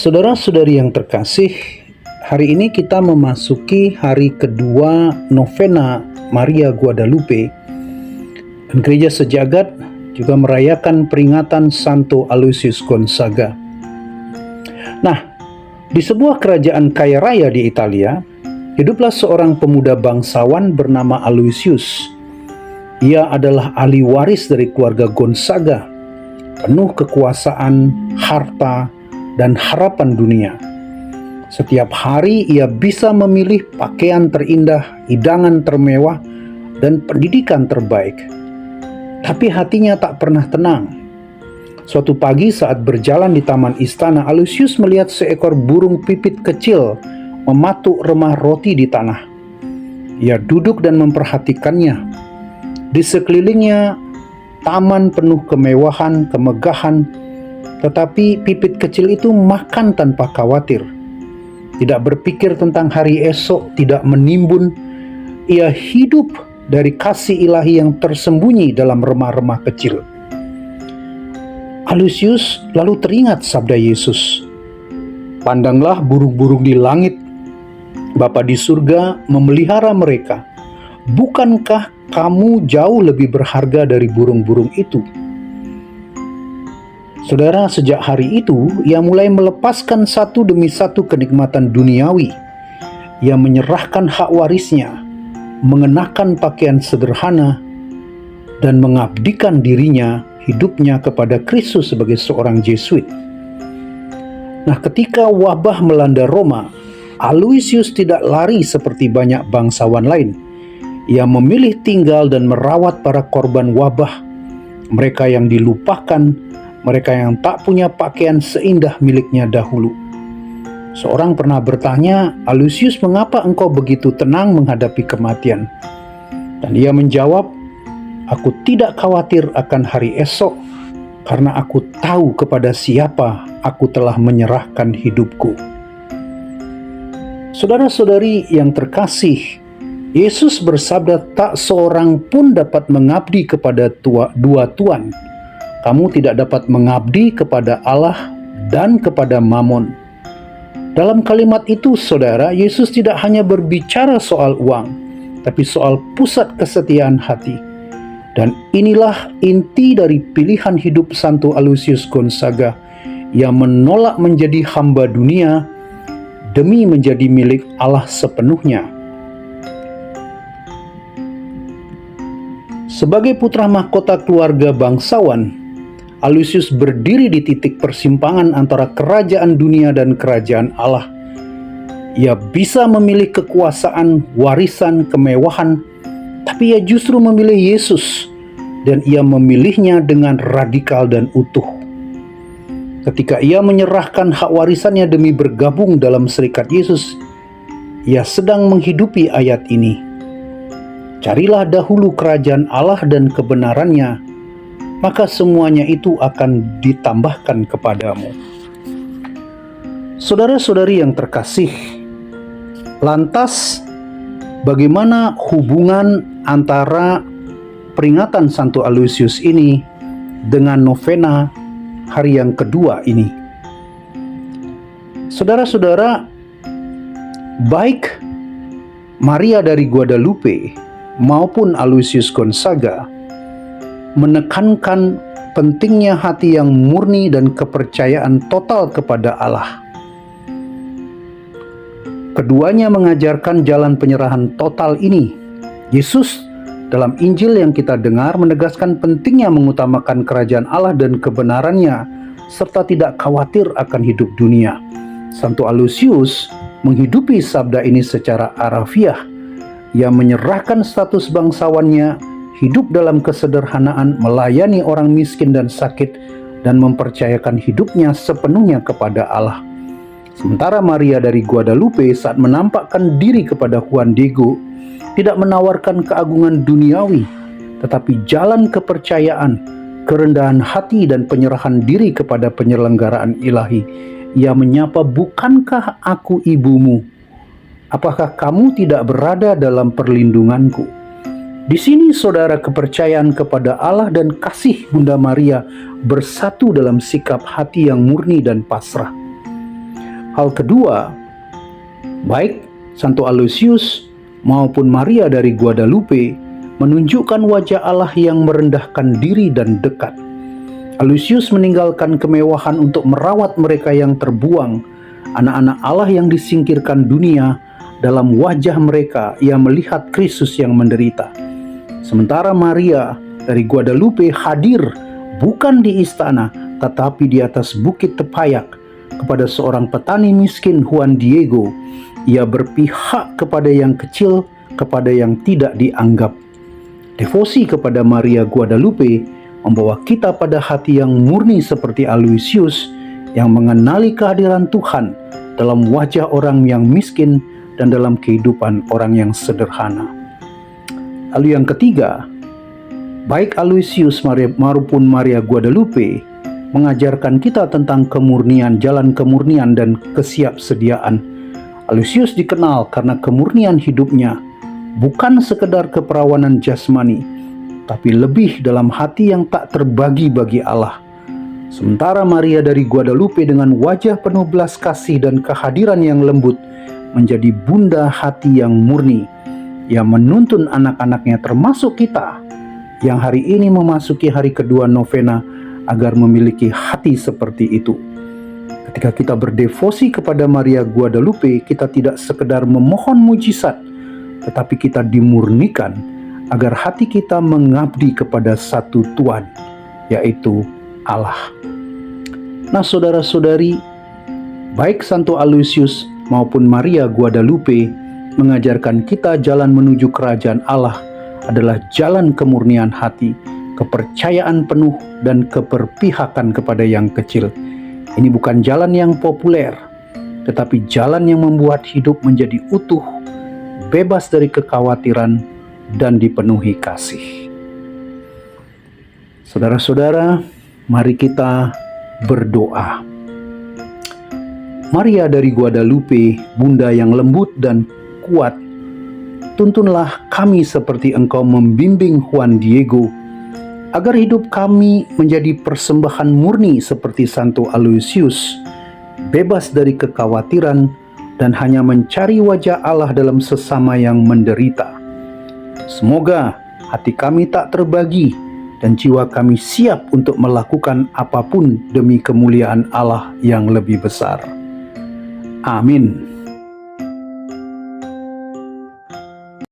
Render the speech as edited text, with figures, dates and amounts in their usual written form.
Saudara-saudari yang terkasih, hari ini kita memasuki hari kedua novena Maria Guadalupe, dan Gereja Sejagat juga merayakan peringatan Santo Aloysius Gonzaga. Nah, di sebuah kerajaan kaya raya di Italia, hiduplah seorang pemuda bangsawan bernama Aloysius. Ia adalah ahli waris dari keluarga Gonzaga, penuh kekuasaan, harta, dan harapan dunia. Setiap hari ia bisa memilih pakaian terindah, hidangan termewah, dan pendidikan terbaik. Tapi hatinya tak pernah tenang. Suatu pagi saat berjalan di taman istana, Aloysius melihat seekor burung pipit kecil mematuk remah roti di tanah. Ia duduk dan memperhatikannya. Di sekelilingnya taman penuh kemewahan, kemegahan, tetapi pipit kecil itu makan tanpa khawatir. Tidak berpikir tentang hari esok, tidak menimbun. Ia hidup dari kasih ilahi yang tersembunyi dalam remah-remah kecil. Aloysius lalu teringat sabda Yesus, "Pandanglah burung-burung di langit. Bapa di surga memelihara mereka. Bukankah kamu jauh lebih berharga dari burung-burung itu?" Saudara, sejak hari itu, ia mulai melepaskan satu demi satu kenikmatan duniawi. Ia menyerahkan hak warisnya, mengenakan pakaian sederhana, dan mengabdikan hidupnya kepada Kristus sebagai seorang Jesuit. Nah, ketika wabah melanda Roma, Aloysius tidak lari seperti banyak bangsawan lain. Ia memilih tinggal dan merawat para korban wabah, mereka yang dilupakan, mereka yang tak punya pakaian seindah miliknya dahulu. Seorang pernah bertanya, "Aloysius, mengapa engkau begitu tenang menghadapi kematian?" Dan ia menjawab, "Aku tidak khawatir akan hari esok, karena aku tahu kepada siapa aku telah menyerahkan hidupku." Saudara-saudari yang terkasih, Yesus bersabda, "Tak seorang pun dapat mengabdi kepada dua tuan. Kamu tidak dapat mengabdi kepada Allah dan kepada Mammon." Dalam kalimat itu, saudara, Yesus tidak hanya berbicara soal uang, tapi soal pusat kesetiaan hati. Dan inilah inti dari pilihan hidup Santo Aloysius Gonzaga, yang menolak menjadi hamba dunia demi menjadi milik Allah sepenuhnya. Sebagai putra mahkota keluarga bangsawan, Aloysius berdiri di titik persimpangan antara kerajaan dunia dan kerajaan Allah. Ia bisa memilih kekuasaan, warisan, kemewahan, tapi ia justru memilih Yesus, dan ia memilihnya dengan radikal dan utuh. Ketika ia menyerahkan hak warisannya demi bergabung dalam serikat Yesus, ia sedang menghidupi ayat ini. "Carilah dahulu kerajaan Allah dan kebenarannya, maka semuanya itu akan ditambahkan kepadamu." Saudara-saudari yang terkasih, lantas bagaimana hubungan antara peringatan Santo Aloysius ini dengan novena hari yang kedua ini? Saudara-saudara, baik Maria dari Guadalupe maupun Aloysius Gonzaga menekankan pentingnya hati yang murni dan kepercayaan total kepada Allah. Keduanya mengajarkan jalan penyerahan total ini. Yesus dalam Injil yang kita dengar menegaskan pentingnya mengutamakan kerajaan Allah dan kebenarannya, serta tidak khawatir akan hidup dunia. Santo Aloysius menghidupi sabda ini secara arafiah. Ia menyerahkan status bangsawannya, hidup dalam kesederhanaan, melayani orang miskin dan sakit, dan mempercayakan hidupnya sepenuhnya kepada Allah. Sementara Maria dari Guadalupe saat menampakkan diri kepada Juan Diego, tidak menawarkan keagungan duniawi, tetapi jalan kepercayaan, kerendahan hati, dan penyerahan diri kepada penyelenggaraan ilahi. Ia menyapa, "Bukankah aku ibumu? Apakah kamu tidak berada dalam perlindunganku?" Di sini, saudara, kepercayaan kepada Allah dan kasih Bunda Maria bersatu dalam sikap hati yang murni dan pasrah. Hal kedua, baik Santo Aloysius maupun Maria dari Guadalupe menunjukkan wajah Allah yang merendahkan diri dan dekat. Aloysius meninggalkan kemewahan untuk merawat mereka yang terbuang, anak-anak Allah yang disingkirkan dunia. Dalam wajah mereka ia melihat Kristus yang menderita. Sementara Maria dari Guadalupe hadir bukan di istana, tetapi di atas bukit tepayak kepada seorang petani miskin, Juan Diego. Ia berpihak kepada yang kecil, kepada yang tidak dianggap. Devosi kepada Maria Guadalupe membawa kita pada hati yang murni seperti Aloysius, yang mengenali kehadiran Tuhan dalam wajah orang yang miskin dan dalam kehidupan orang yang sederhana. Lalu yang ketiga, baik Aloysius maupun Maria Guadalupe mengajarkan kita tentang kemurnian, jalan kemurnian dan kesiapsediaan. Aloysius dikenal karena kemurnian hidupnya, bukan sekedar keperawanan jasmani, tapi lebih dalam hati yang tak terbagi bagi Allah. Sementara Maria dari Guadalupe dengan wajah penuh belas kasih dan kehadiran yang lembut menjadi bunda hati yang murni, yang menuntun anak-anaknya termasuk kita yang hari ini memasuki hari kedua novena agar memiliki hati seperti itu. Ketika kita berdevosi kepada Maria Guadalupe, kita tidak sekedar memohon mujizat, tetapi kita dimurnikan agar hati kita mengabdi kepada satu Tuhan, yaitu Allah. Nah, saudara-saudari, baik Santo Aloysius maupun Maria Guadalupe mengajarkan kita jalan menuju kerajaan Allah adalah jalan kemurnian hati, kepercayaan penuh, dan keberpihakan kepada yang kecil. Ini bukan jalan yang populer, tetapi jalan yang membuat hidup menjadi utuh, bebas dari kekhawatiran, dan dipenuhi kasih. Saudara-saudara, mari kita berdoa. Maria dari Guadalupe, bunda yang lembut dan kuat, tuntunlah kami seperti Engkau membimbing Juan Diego, agar hidup kami menjadi persembahan murni seperti Santo Aloysius, bebas dari kekhawatiran dan hanya mencari wajah Allah dalam sesama yang menderita. Semoga hati kami tak terbagi dan jiwa kami siap untuk melakukan apapun demi kemuliaan Allah yang lebih besar. Amin.